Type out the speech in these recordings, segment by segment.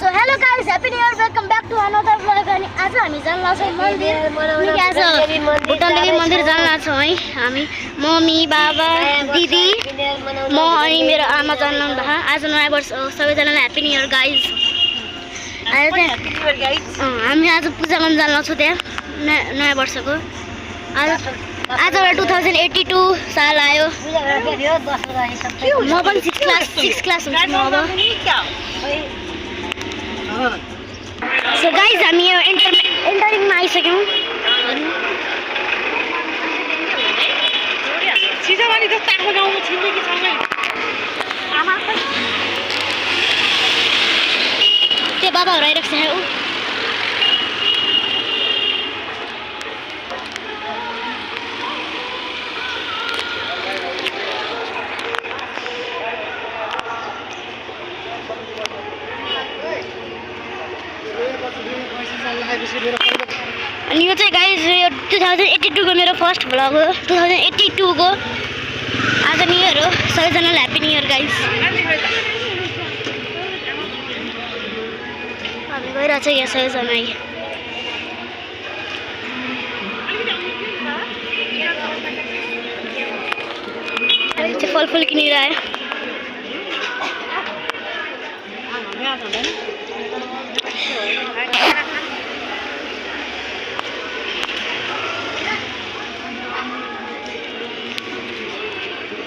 So hello guys, happy new year, welcome back to another vlog. अनि आज हामी जान लाग्छौँ मन्दिर। आज भुटान देवी मन्दिर जान लाग्छौँ है हामी, मम्मी, बाबा, दिदी, म अनि मेरो आमा जान लाग्छ। आज नयाँ वर्ष हो, सबैजनालाई ह्याप्पी न्यू इयर गाइस। हामी आज पूजा गर्न जान लाग्छौँ त्यहाँ नयाँ वर्षको। आजबाट 2082 साल आयो। म पनि 6 क्लास हुन्छु अब। सो गाइस हामी यो एन्टरिङमा आइसक्यौँ। त्यो बाबाहरू आइरहेको छ यहाँ। अनि यो चाहिँ गाइस यो 2082 को मेरो फर्स्ट भ्लग हो। 2082 को आज न्यू इयर हो। सबैजनालाई ह्याप्पी न्यू इयर गाइस। हामी गइरहेको छ यहाँ सबैजना। हामी चाहिँ फलफुल किनेर आयो।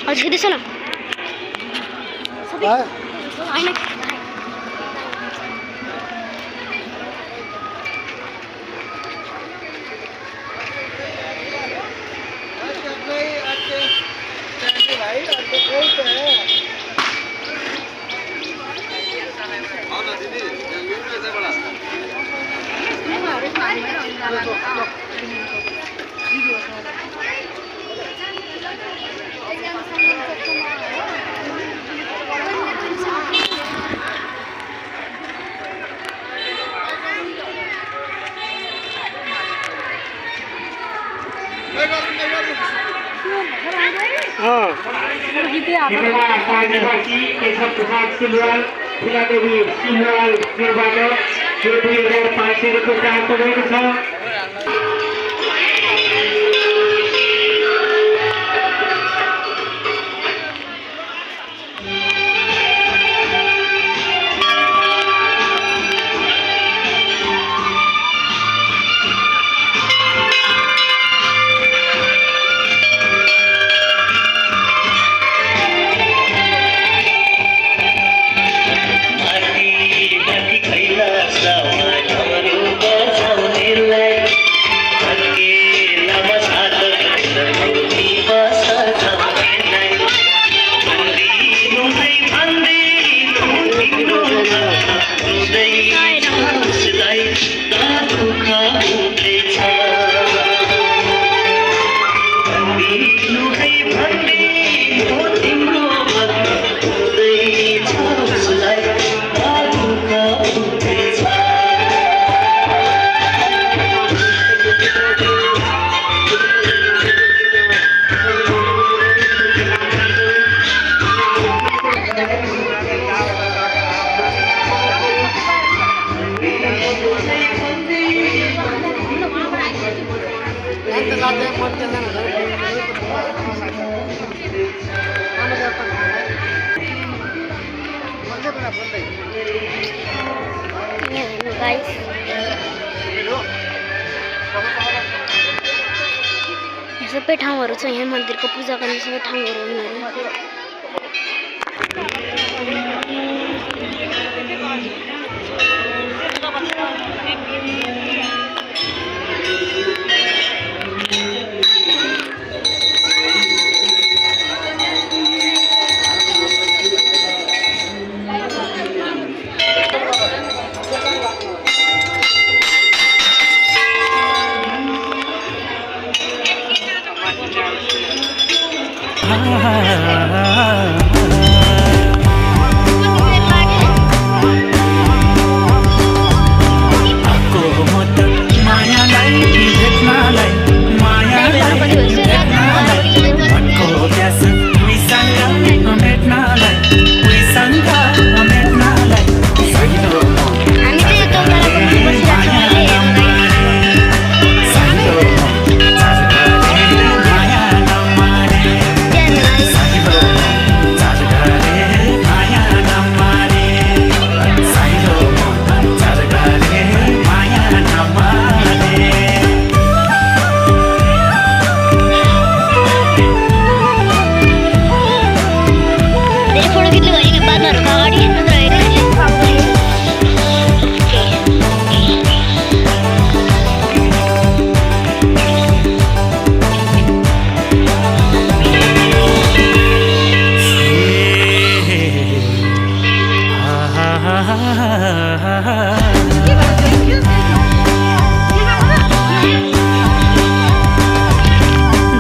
आज किती ना केशव प्रसाद सिलवाल फिलादेवी सिलवाल योबाट यो 2500 रुपियाँ प्राप्त भएको छ। सबै ठाउँहरू छ यहाँ मन्दिरको पूजा गर्ने सबै ठाउँहरू ah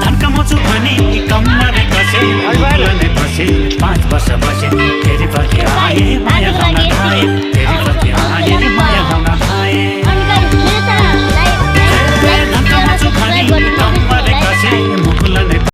धन्काउँछु भने कम्मरे कसे फसे 5 वर्ष बसे फेरि फर्के आए माया गर्न आए